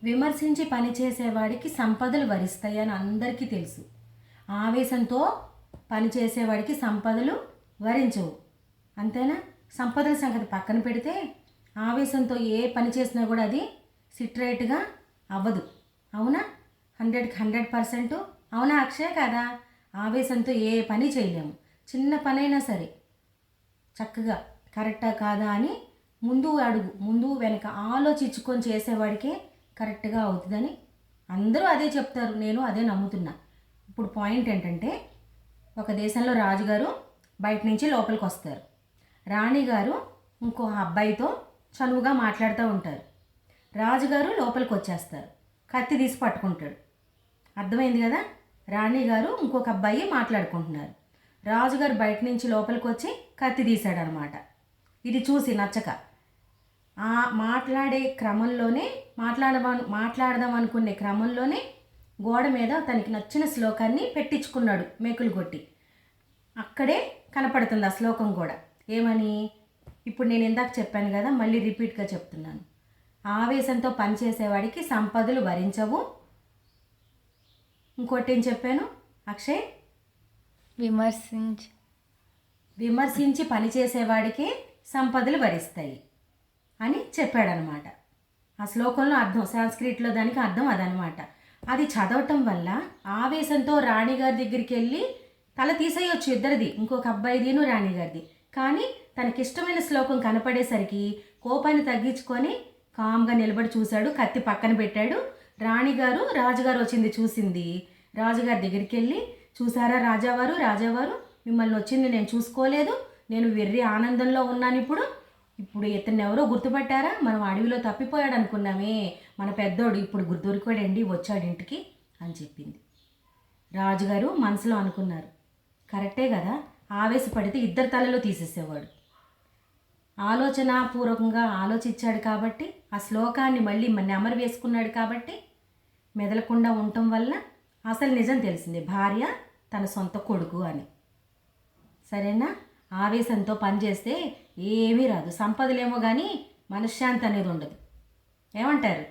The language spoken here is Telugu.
విమర్శించి పనిచేసేవాడికి సంపదలు వరిస్తాయని అందరికీ తెలుసు. ఆవేశంతో పనిచేసేవాడికి సంపదలు వరించవు. అంతేనా? సంపదల సంగతి పక్కన పెడితే ఆవేశంతో ఏ పని చేసినా కూడా అది సిట్రేట్గా అవ్వదు. అవునా? 100కి 100%. అవునా అక్షయ్? కదా. ఆవేశంతో ఏ పని చేయలేము. చిన్న పనైనా సరే చక్కగా కరెక్టా కాదా అని ముందు వెనక ఆలోచించుకొని చేసేవాడికే కరెక్ట్గా అవుతుందని అందరూ అదే చెప్తారు. నేను అదే నమ్ముతున్నా. ఇప్పుడు పాయింట్ ఏంటంటే, ఒక దేశంలో రాజుగారు బయట నుంచి లోపలికి వస్తారు. రాణిగారు ఇంకో అబ్బాయితో చనువుగా మాట్లాడుతూ ఉంటారు. రాజుగారు లోపలికి వచ్చేస్తారు. కత్తి తీసి పట్టుకుంటాడు. అర్థమైంది కదా? రాణిగారు ఇంకొక అబ్బాయి మాట్లాడుకుంటున్నారు. రాజుగారు బయట నుంచి లోపలికి వచ్చి కత్తి తీశాడనమాట. ఇది చూసి నచ్చక ఆ మాట్లాడే క్రమంలోనే మాట్లాడదాం అనుకునే క్రమంలోనే గోడ మీద తనకి నచ్చిన శ్లోకాన్ని పెట్టించుకున్నాడు మేకులు కొట్టి. అక్కడే కనపడుతుంది ఆ శ్లోకం కూడా. ఏమని? ఇప్పుడు నేను ఇందాక చెప్పాను కదా, మళ్ళీ రిపీట్గా చెప్తున్నాను. ఆవేశంతో పనిచేసేవాడికి సంపదలు వరించవు. ఇంకోటి ఏం చెప్పాను అక్షయ్? విమర్శించి పనిచేసేవాడికి సంపదలు వరిస్తాయి అని చెప్పాడనమాట. ఆ శ్లోకంలో అర్థం, సాంస్క్రిట్లో దానికి అర్థం అదనమాట. అది చదవటం వల్ల ఆవేశంతో రాణిగారి దగ్గరికి వెళ్ళి తల తీసేయొచ్చు ఇద్దరిది, ఇంకొక అబ్బాయిదిను రాణిగారిది. కానీ తనకిష్టమైన శ్లోకం కనపడేసరికి కోపాన్ని తగ్గించుకొని కామ్గా నిలబడి చూశాడు. కత్తి పక్కన పెట్టాడు. రాజుగారు వచ్చింది చూసింది. రాజుగారి దగ్గరికి వెళ్ళి, చూసారా రాజావారు మిమ్మల్ని వచ్చింది నేను చూసుకోలేదు. నేను వెర్రి ఆనందంలో ఉన్నాను. ఇప్పుడు ఇతన్ని ఎవరో గుర్తుపట్టారా? మనం అడవిలో తప్పిపోయాడు అనుకున్నామే, మన పెద్దోడు ఇప్పుడు దొరికాడండి, వచ్చాడు ఇంటికి అని చెప్పింది. రాజుగారు మనసులో అనుకున్నారు, కరెక్టే కదా, ఆవేశపడితే ఇద్దరు తలలో తీసేసేవాడు. ఆలోచనాపూర్వకంగా ఆలోచించాడు కాబట్టి, ఆ శ్లోకాన్ని మళ్ళీ నెమరు వేసుకున్నాడు కాబట్టి మెదలకుండా ఉండటం వల్ల అసలు నిజం తెలిసింది, భార్య తన సొంత కొడుకు అని. సరేనా? ఆవేశంతో పనిచేస్తే ఏమీ రాదు. సంపదలేమో కానీ మనశ్శాంతి అనేది ఉండదు. ఏమంటారు?